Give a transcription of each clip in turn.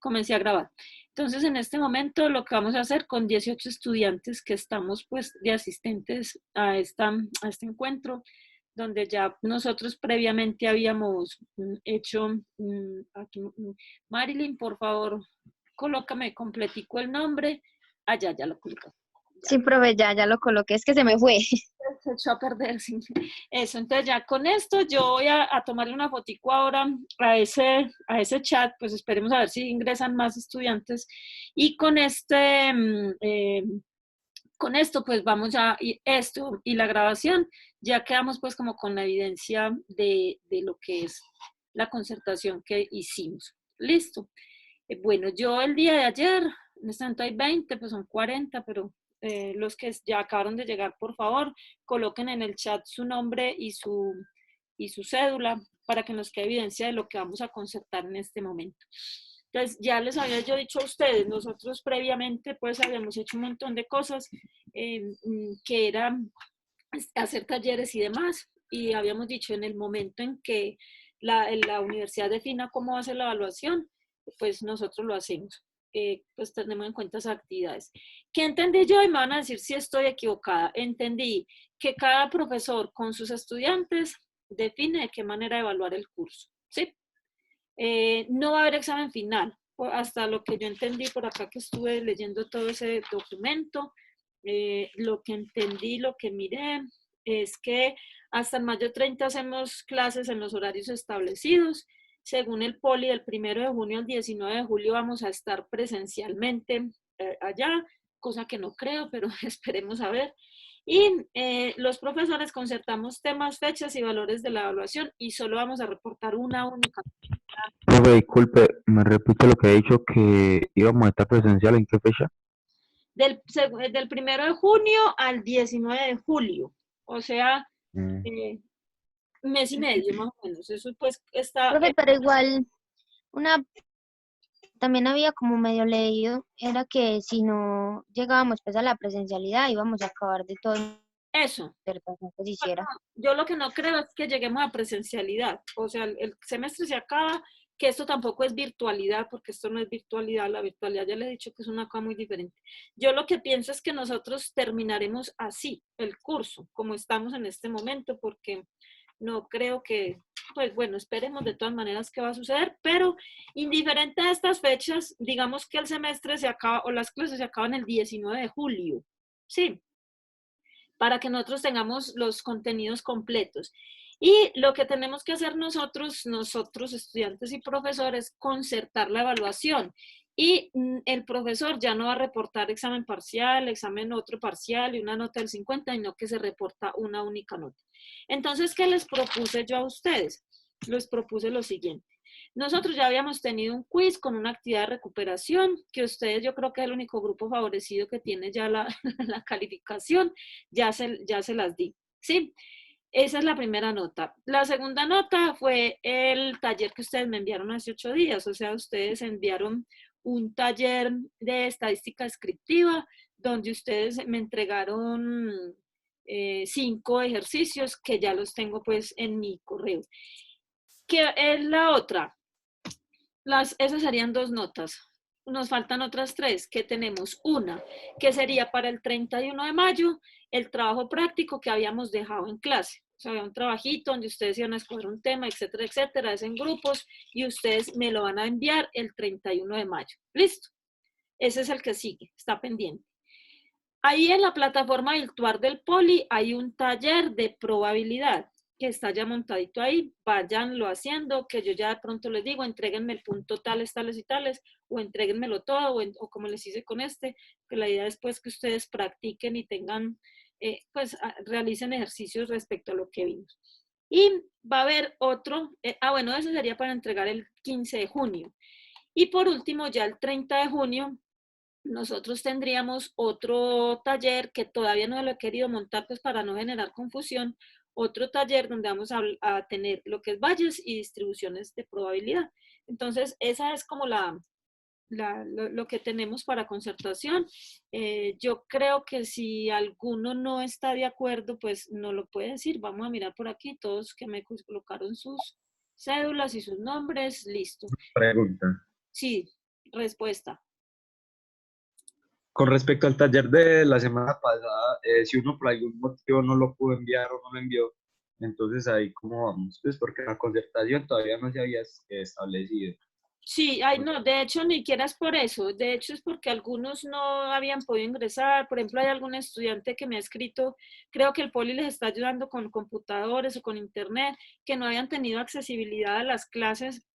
comencé a grabar. Entonces, en este momento lo que vamos a hacer con 18 estudiantes que estamos pues de asistentes a este encuentro, donde ya nosotros previamente habíamos hecho, aquí, Marilyn, por favor, colócame completico el nombre. Ya, ya lo colocaste. Sí, profe, ya lo coloqué, es que se me fue. Se echó a perder, sí. Eso, entonces ya con esto yo voy a tomarle una fotico ahora a ese chat, pues esperemos a ver si ingresan más estudiantes y con esto pues vamos a, y esto y la grabación, ya quedamos pues como con la evidencia de lo que es la concertación que hicimos. Listo. Bueno, yo el día de ayer, en este momento hay 20, pues son 40, pero los que ya acabaron de llegar, por favor, coloquen en el chat su nombre y su cédula para que nos quede evidencia de lo que vamos a concertar en este momento. Entonces, ya les había yo dicho a ustedes, nosotros previamente pues habíamos hecho un montón de cosas que era hacer talleres y demás, y habíamos dicho en el momento en que la universidad defina cómo va a ser la evaluación, pues nosotros lo hacemos. Pues tenemos en cuenta esas actividades. ¿Qué entendí yo? Y me van a decir si estoy equivocada. Entendí que cada profesor con sus estudiantes define de qué manera evaluar el curso, ¿sí? No va a haber examen final, hasta lo que yo entendí por acá que estuve leyendo todo ese documento, lo que entendí, lo que miré, es que hasta el mayo 30 hacemos clases en los horarios establecidos. Según el Poli, del 1 de junio al 19 de julio vamos a estar presencialmente allá, cosa que no creo, pero esperemos a ver. Y los profesores concertamos temas, fechas y valores de la evaluación y solo vamos a reportar una única. Profe, disculpe, me repite lo que ha dicho que íbamos a estar presencial, ¿en qué fecha? Del 1 de junio al 19 de julio, o sea, Mm. mes y medio más o menos. Eso pues está, Profe, pero igual, una, también había como medio leído, era que si no llegábamos pues a la presencialidad íbamos a acabar de todo eso. no se hiciera. Yo lo que no creo es que lleguemos a presencialidad, o sea, el semestre se acaba, que esto tampoco es virtualidad, porque esto no es virtualidad, la virtualidad ya le he dicho que es una cosa muy diferente. Yo lo que pienso es que nosotros terminaremos así el curso, como estamos en este momento, porque no creo que, pues bueno, esperemos de todas maneras qué va a suceder, pero indiferente a estas fechas, digamos que el semestre se acaba o las clases se acaban el 19 de julio, ¿sí? Para que nosotros tengamos los contenidos completos. Y lo que tenemos que hacer nosotros estudiantes y profesores, concertar la evaluación. Y el profesor ya no va a reportar examen parcial, examen otro parcial y una nota del 50, sino que se reporta una única nota. Entonces, ¿qué les propuse yo a ustedes? Les propuse lo siguiente. Nosotros ya habíamos tenido un quiz con una actividad de recuperación, que ustedes yo creo que es el único grupo favorecido que tiene ya la, la calificación, ya se las di, ¿sí? Esa es la primera nota. La segunda nota fue el taller que ustedes me enviaron hace 8 días, o sea, ustedes enviaron un taller de estadística descriptiva donde ustedes me entregaron 5 ejercicios que ya los tengo pues en mi correo. ¿Qué es la otra? Esas serían 2 notas. Nos faltan otras 3, que tenemos una, que sería para el 31 de mayo, el trabajo práctico que habíamos dejado en clase. O sea, había un trabajito donde ustedes iban a escoger un tema, etcétera, etcétera, es en grupos, y ustedes me lo van a enviar el 31 de mayo. ¿Listo? Ese es el que sigue, está pendiente. Ahí en la plataforma virtual del Poli hay un taller de probabilidad que está ya montadito ahí, váyanlo haciendo, que yo ya de pronto les digo, entréguenme el punto tales, tales y tales, o entréguenmelo todo, o como les hice con este, que la idea es pues que ustedes practiquen y tengan, pues realicen ejercicios respecto a lo que vimos. Y va a haber otro, bueno, ese sería para entregar el 15 de junio. Y por último, ya el 30 de junio, nosotros tendríamos otro taller que todavía no lo he querido montar pues para no generar confusión, otro taller donde vamos a tener lo que es valles y distribuciones de probabilidad. Entonces, esa es como lo que tenemos para concertación. Yo creo que si alguno no está de acuerdo, pues no lo puede decir. Vamos a mirar por aquí, todos que me colocaron sus cédulas y sus nombres, listo. Pregunta. Sí, respuesta. Con respecto al taller de la semana pasada, si uno por algún motivo no lo pudo enviar o no lo envió, entonces ahí cómo vamos, pues porque la concertación todavía no se había establecido. Sí, ay, no, de hecho ni siquiera es por eso, de hecho es porque algunos no habían podido ingresar, por ejemplo hay algún estudiante que me ha escrito, creo que el Poli les está ayudando con computadores o con internet, que no habían tenido accesibilidad a las clases,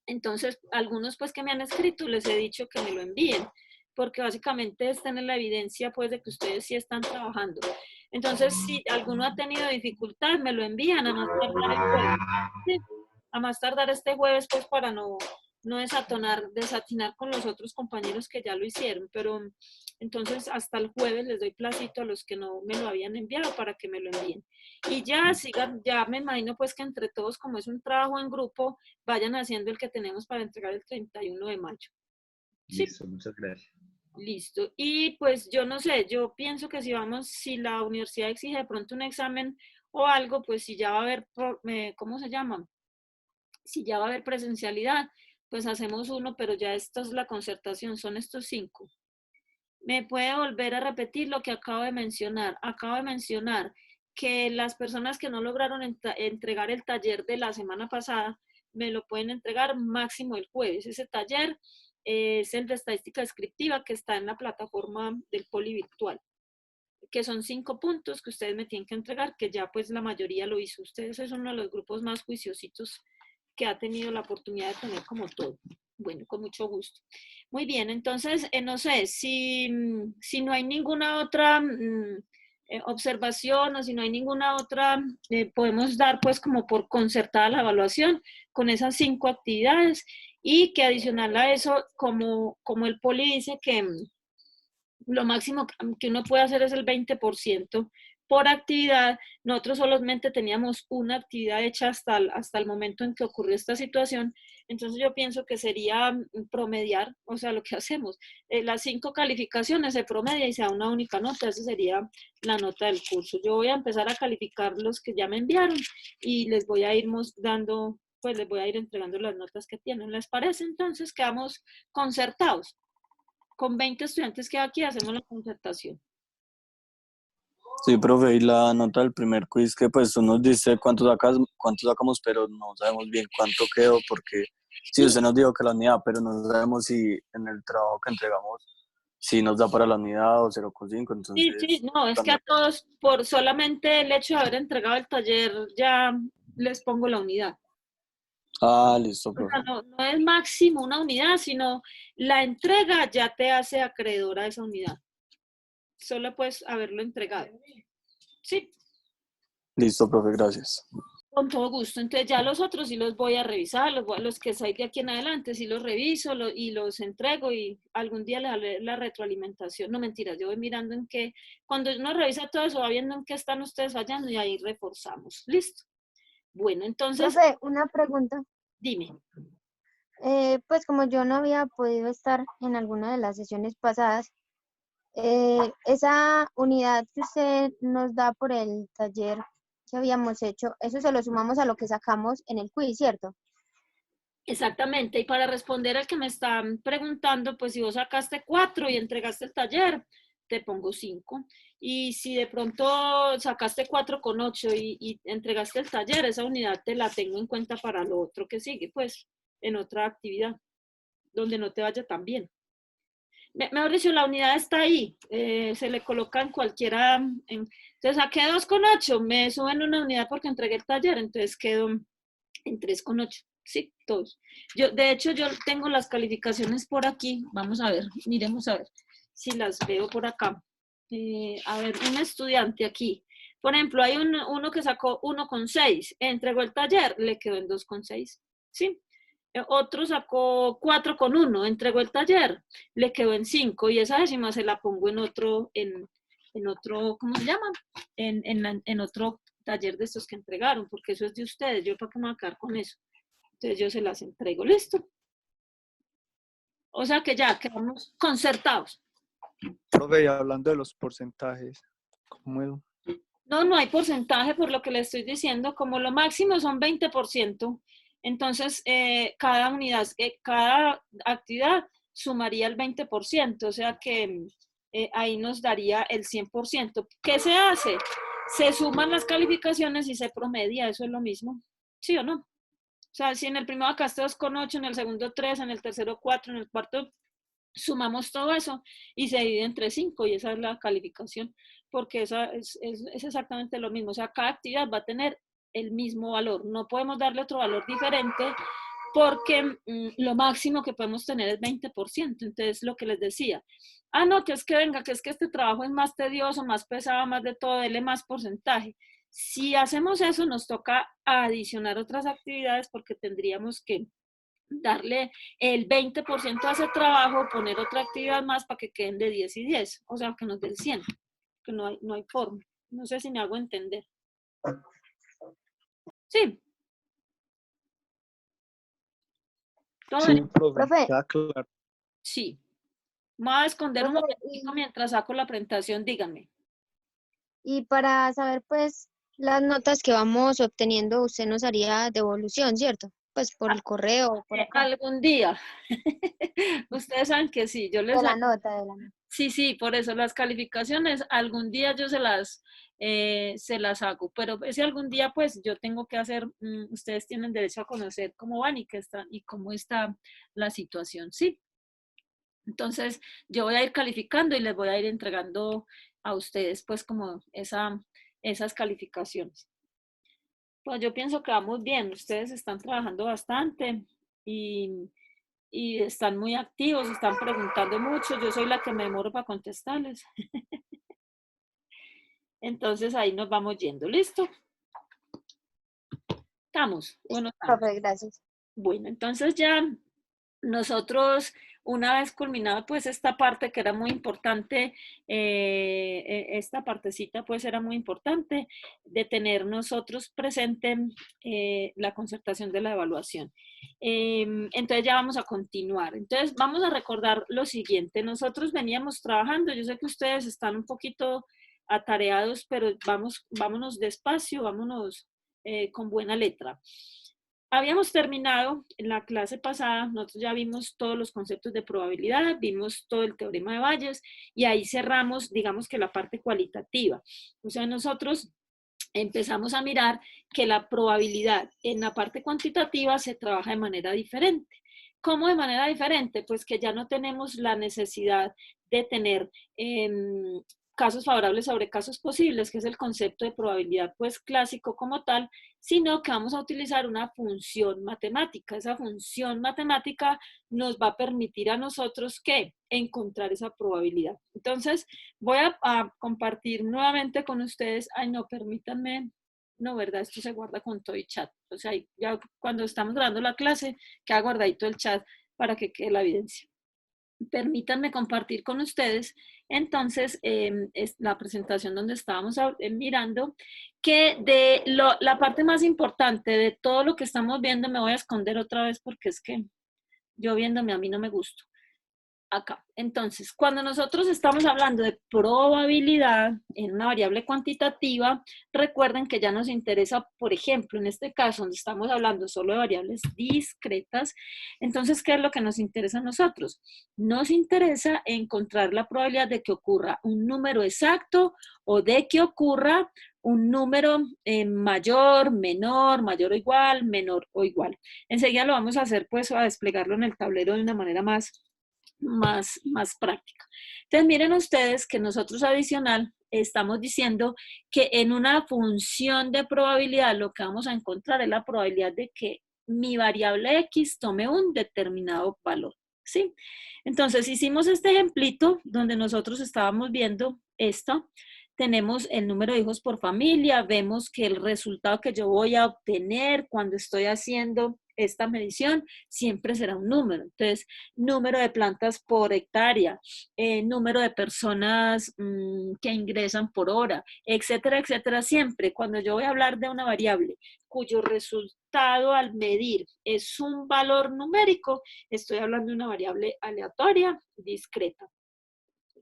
entonces algunos pues que me han escrito les he dicho que me lo envíen, porque básicamente es tener la evidencia pues de que ustedes sí están trabajando. Entonces si alguno ha tenido dificultad me lo envían a más tardar el jueves, ¿sí? A más tardar este jueves pues para no desatinar con los otros compañeros que ya lo hicieron, pero entonces hasta el jueves les doy placito a los que no me lo habían enviado para que me lo envíen. Y ya sigan, ya me imagino pues que entre todos, como es un trabajo en grupo, vayan haciendo el que tenemos para entregar el 31 de mayo. Sí. Listo, muchas gracias. Listo. Y pues yo no sé, yo pienso que si la universidad exige de pronto un examen o algo, pues si ya va a haber, ¿cómo se llama? Si ya va a haber presencialidad, pues hacemos uno, pero ya esta es la concertación, son estos 5. ¿Me puede volver a repetir lo que acabo de mencionar? Acabo de mencionar que las personas que no lograron entregar el taller de la semana pasada, me lo pueden entregar máximo el jueves. Ese taller es el de estadística descriptiva que está en la plataforma del Poli Virtual, que son 5 puntos que ustedes me tienen que entregar, que ya pues la mayoría lo hizo. Ustedes son uno de los grupos más juiciositos que ha tenido la oportunidad de tener como todo. Bueno, con mucho gusto. Muy bien, entonces, no sé, si no hay ninguna otra observación o si no hay ninguna otra, podemos dar pues como por concertada la evaluación con esas 5 actividades y que adicional a eso, como el Poli dice que lo máximo que uno puede hacer es el 20% por actividad. Nosotros solamente teníamos una actividad hecha hasta el momento en que ocurrió esta situación. Entonces yo pienso que sería promediar, o sea, lo que hacemos. Las 5 calificaciones se promedia y se da una única nota. Esa sería la nota del curso. Yo voy a empezar a calificar los que ya me enviaron y les voy a ir dando, pues les voy a ir entregando las notas que tienen. ¿Les parece? Entonces quedamos concertados. Con 20 estudiantes que aquí hacemos la concertación. Sí, profe, y la nota del primer quiz que pues tú nos dice cuánto sacamos, pero no sabemos bien cuánto quedó, porque sí, usted nos dijo que la unidad, pero no sabemos si en el trabajo que entregamos, si nos da para la unidad o 0,5, Sí, entonces... no, es que a todos, por solamente el hecho de haber entregado el taller, ya les pongo la unidad. Ah, listo, O profe. sea, no es máximo una unidad, sino la entrega ya te hace acreedora a esa unidad. Solo puedes haberlo entregado. Sí. Listo, profe, gracias. Con todo gusto. Entonces ya los otros sí los voy a revisar, los que hay de aquí en adelante sí los reviso y los entrego y algún día les haré la retroalimentación. No, mentiras, yo voy mirando en qué, cuando uno revisa todo eso, va viendo en qué están ustedes fallando y ahí reforzamos. ¿Listo? Bueno, entonces, Profe, una pregunta. dime. Pues como yo no había podido estar en alguna de las sesiones pasadas, esa unidad que usted nos da por el taller que habíamos hecho, eso se lo sumamos a lo que sacamos en el quiz, ¿cierto? Exactamente, y para responder al que me están preguntando, pues si vos sacaste 4 y entregaste el taller, te pongo 5. Y si de pronto sacaste 4,8 y entregaste el taller, esa unidad te la tengo en cuenta para lo otro que sigue, pues en otra actividad, donde no te vaya tan bien. Mejor dicho, la unidad está ahí, se le coloca en cualquiera. Entonces saqué 2,8, me suben una unidad porque entregué el taller, entonces quedo en 3,8. Sí, todos. De hecho, yo tengo las calificaciones por aquí. Vamos a ver, miremos a ver si las veo por acá. A ver, un estudiante aquí. Por ejemplo, hay uno que sacó 1,6. Entregó el taller, le quedó en 2,6. ¿Sí? Otro sacó 4,1. Entregó el taller, le quedó en 5. Y esa décima se la pongo en otro, ¿cómo se llama? En otro taller de estos que entregaron, porque eso es de ustedes. Yo para qué me voy a quedar con eso. Entonces yo se las entrego. ¿Listo? O sea que ya quedamos concertados. Profe, y hablando de los porcentajes, ¿cómo? No hay porcentaje por lo que le estoy diciendo. Como lo máximo son 20%. Entonces, cada unidad, cada actividad sumaría el 20%, o sea que ahí nos daría el 100%. ¿Qué se hace? Se suman las calificaciones y se promedia, eso es lo mismo, ¿sí o no? O sea, si en el primero acabaste 2,8, en el segundo 3, en el tercero 4, en el cuarto sumamos todo eso y se divide entre 5 y esa es la calificación, porque esa es exactamente lo mismo. O sea, cada actividad va a tener el mismo valor. No podemos darle otro valor diferente porque lo máximo que podemos tener es 20%. Entonces, lo que les decía, no, que es que venga, que es que este trabajo es más tedioso, más pesado, más de todo, dele más porcentaje. Si hacemos eso, nos toca adicionar otras actividades porque tendríamos que darle el 20% a ese trabajo, poner otra actividad más para que queden de 10 y 10, o sea, que nos den 100, que no hay forma. No sé si me hago entender. Sí. ¿Todo Sí, bien? profe, Profe, queda claro. Sí. Me voy a esconder un profe, momentico mientras saco la presentación, díganme. y para saber pues las notas que vamos obteniendo, usted nos haría devolución, ¿cierto? Pues por el correo o por acá. Algún día. Ustedes saben que sí, yo les De la hago. nota, de la nota. Sí, por eso las calificaciones, algún día yo se las hago, pero ese algún día pues yo tengo que hacer, ustedes tienen derecho a conocer cómo van y cómo está la situación, ¿sí? Entonces yo voy a ir calificando y les voy a ir entregando a ustedes pues como esas calificaciones. Pues yo pienso que vamos bien, ustedes están trabajando bastante y están muy activos, están preguntando mucho, yo soy la que me demoro para contestarles. Entonces ahí nos vamos yendo, ¿listo? Estamos, bueno, estamos. Profe, gracias. Bueno, entonces ya nosotros, una vez culminada pues esta parte que era muy importante, esta partecita pues era muy importante de tener nosotros presente la concertación de la evaluación. Entonces ya vamos a continuar. Entonces vamos a recordar lo siguiente. Nosotros veníamos trabajando, yo sé que ustedes están un poquito atareados, pero vámonos despacio, vámonos con buena letra. Habíamos terminado en la clase pasada, nosotros ya vimos todos los conceptos de probabilidad, vimos todo el teorema de Bayes y ahí cerramos, digamos que la parte cualitativa. O sea, nosotros empezamos a mirar que la probabilidad en la parte cuantitativa se trabaja de manera diferente. ¿Cómo de manera diferente? Pues que ya no tenemos la necesidad de tener casos favorables sobre casos posibles, que es el concepto de probabilidad pues clásico como tal, sino que vamos a utilizar una función matemática. Esa función matemática nos va a permitir a nosotros que encontrar esa probabilidad. Entonces, voy a compartir nuevamente con ustedes. Ay, no, permítanme. No, ¿verdad? Esto se guarda con todo el chat. O sea, ya cuando estamos grabando la clase, queda guardadito el chat para que quede la evidencia. Permítanme compartir con ustedes entonces es la presentación donde estábamos mirando que la parte más importante de todo lo que estamos viendo, me voy a esconder otra vez porque es que yo viéndome a mí no me gusta. Acá. Entonces, cuando nosotros estamos hablando de probabilidad en una variable cuantitativa, recuerden que ya nos interesa, por ejemplo, en este caso, donde estamos hablando solo de variables discretas, entonces, ¿qué es lo que nos interesa a nosotros? Nos interesa encontrar la probabilidad de que ocurra un número exacto o de que ocurra un número mayor, menor, mayor o igual, menor o igual. Enseguida lo vamos a hacer, pues, a desplegarlo en el tablero de una manera más práctica. Entonces, miren ustedes que nosotros adicional estamos diciendo que en una función de probabilidad lo que vamos a encontrar es la probabilidad de que mi variable X tome un determinado valor, ¿sí? Entonces, hicimos este ejemplito donde nosotros estábamos viendo esto. Tenemos el número de hijos por familia, vemos que el resultado que yo voy a obtener cuando estoy haciendo esta medición siempre será un número. Entonces, número de plantas por hectárea, número de personas que ingresan por hora, etcétera, etcétera. Siempre cuando yo voy a hablar de una variable cuyo resultado al medir es un valor numérico, estoy hablando de una variable aleatoria, discreta.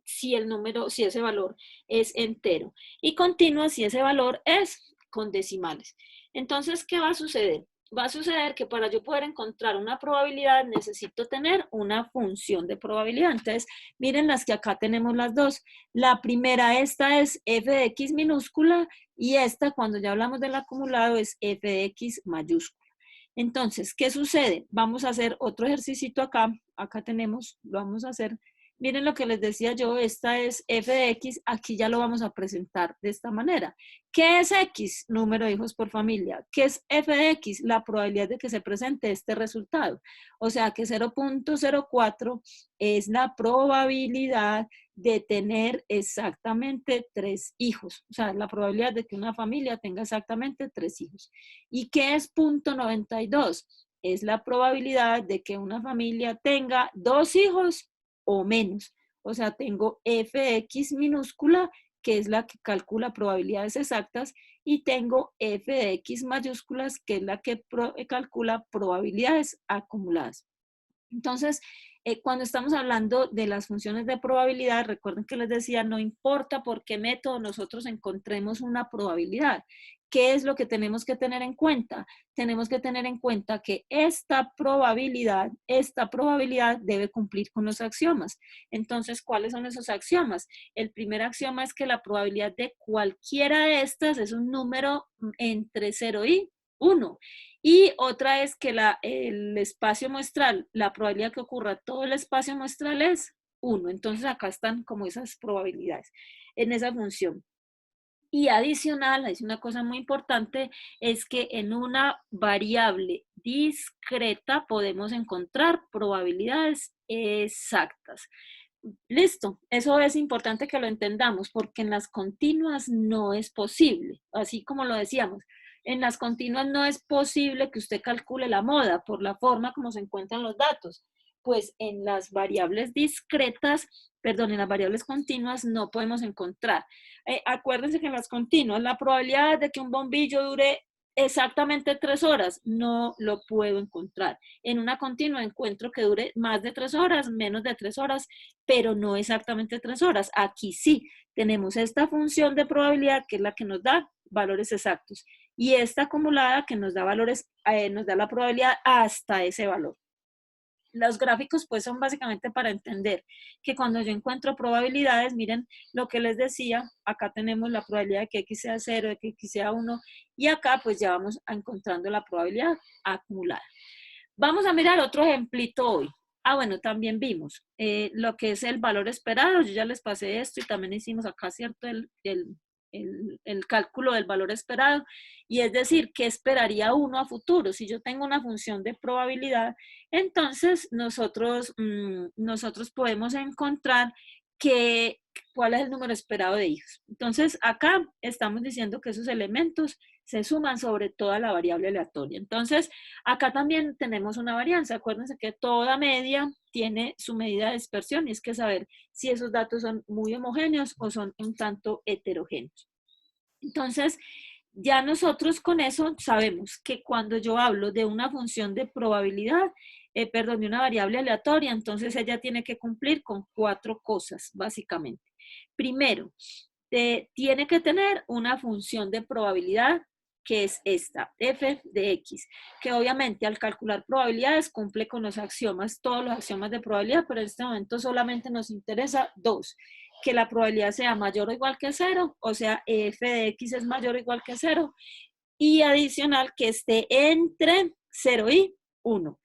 Si ese valor es entero, y continua si ese valor es con decimales. Entonces, ¿qué va a suceder? va a suceder que para yo poder encontrar una probabilidad necesito tener una función de probabilidad. Entonces, miren las que acá tenemos las dos. La primera, esta es f de x minúscula y esta, cuando ya hablamos del acumulado, es f de x mayúscula. Entonces, ¿qué sucede? Vamos a hacer otro ejercicio acá. Acá tenemos, lo vamos a hacer. Miren lo que les decía yo, esta es f de x, aquí ya lo vamos a presentar de esta manera. ¿Qué es x? Número de hijos por familia. ¿Qué es f de x? La probabilidad de que se presente este resultado. O sea que 0.04 es la probabilidad de tener exactamente 3 hijos. O sea, la probabilidad de que una familia tenga exactamente 3 hijos. ¿Y qué es 0.92? Es la probabilidad de que una familia tenga 2 hijos o menos. O sea, tengo f de x minúscula, que es la que calcula probabilidades exactas, y tengo f de x mayúsculas, que es la que calcula probabilidades acumuladas. Entonces, cuando estamos hablando de las funciones de probabilidad, recuerden que les decía, no importa por qué método nosotros encontremos una probabilidad. ¿Qué es lo que tenemos que tener en cuenta? Tenemos que tener en cuenta que esta probabilidad debe cumplir con los axiomas. Entonces, ¿cuáles son esos axiomas? El primer axioma es que la probabilidad de cualquiera de estas es un número entre 0 y 1. Y otra es que el espacio muestral, la probabilidad que ocurra todo el espacio muestral es 1. Entonces acá están como esas probabilidades en esa función. Y adicional, es una cosa muy importante, es que en una variable discreta podemos encontrar probabilidades exactas. Listo, eso es importante que lo entendamos porque en las continuas no es posible, así como lo decíamos. En las continuas no es posible que usted calcule la moda por la forma como se encuentran los datos. Pues en las variables discretas, perdón, en las variables continuas no podemos encontrar. Acuérdense que en las continuas la probabilidad de que un bombillo dure exactamente 3 horas no lo puedo encontrar. En una continua encuentro que dure más de 3 horas, menos de 3 horas, pero no exactamente 3 horas. Aquí sí tenemos esta función de probabilidad que es la que nos da valores exactos y esta acumulada que nos da valores, nos da la probabilidad hasta ese valor. Los gráficos pues son básicamente para entender que cuando yo encuentro probabilidades, miren lo que les decía, acá tenemos la probabilidad de que x sea 0, de que x sea 1 y acá pues ya vamos encontrando la probabilidad acumulada. Vamos a mirar otro ejemplito hoy. Bueno, también vimos lo que es el valor esperado, yo ya les pasé esto y también hicimos acá, ¿cierto? El cálculo del valor esperado, y es decir, ¿qué esperaría uno a futuro? Si yo tengo una función de probabilidad, entonces nosotros podemos encontrar cuál es el número esperado de hijos. Entonces, acá estamos diciendo que esos elementos se suman sobre toda la variable aleatoria. Entonces, acá también tenemos una varianza. Acuérdense que toda media tiene su medida de dispersión y es que saber si esos datos son muy homogéneos o son un tanto heterogéneos. Entonces, ya nosotros con eso sabemos que cuando yo hablo de una función de probabilidad, de una variable aleatoria, entonces ella tiene que cumplir con 4 cosas, básicamente. Primero, tiene que tener una función de probabilidad que es esta, f de x, que obviamente al calcular probabilidades cumple con los axiomas, todos los axiomas de probabilidad, pero en este momento solamente nos interesa 2, que la probabilidad sea mayor o igual que 0, o sea, f de x es mayor o igual que 0, y adicional que esté entre 0 y 1.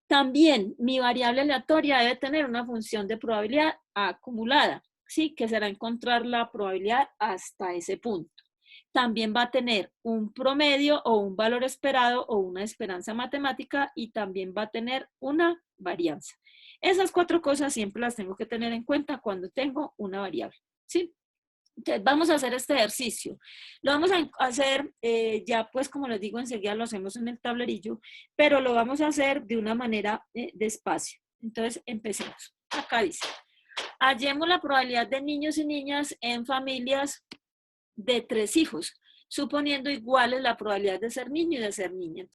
También mi variable aleatoria debe tener una función de probabilidad acumulada, ¿sí? Que será encontrar la probabilidad hasta ese punto. También va a tener un promedio o un valor esperado o una esperanza matemática y también va a tener una varianza. Esas 4 cosas siempre las tengo que tener en cuenta cuando tengo una variable, ¿sí? Entonces vamos a hacer este ejercicio. Lo vamos a hacer, ya pues como les digo, enseguida lo hacemos en el tablerillo, pero lo vamos a hacer de una manera despacio. Entonces empecemos. Acá dice, hallemos la probabilidad de niños y niñas en familias de 3 hijos, suponiendo iguales la probabilidad de ser niño y de ser niña.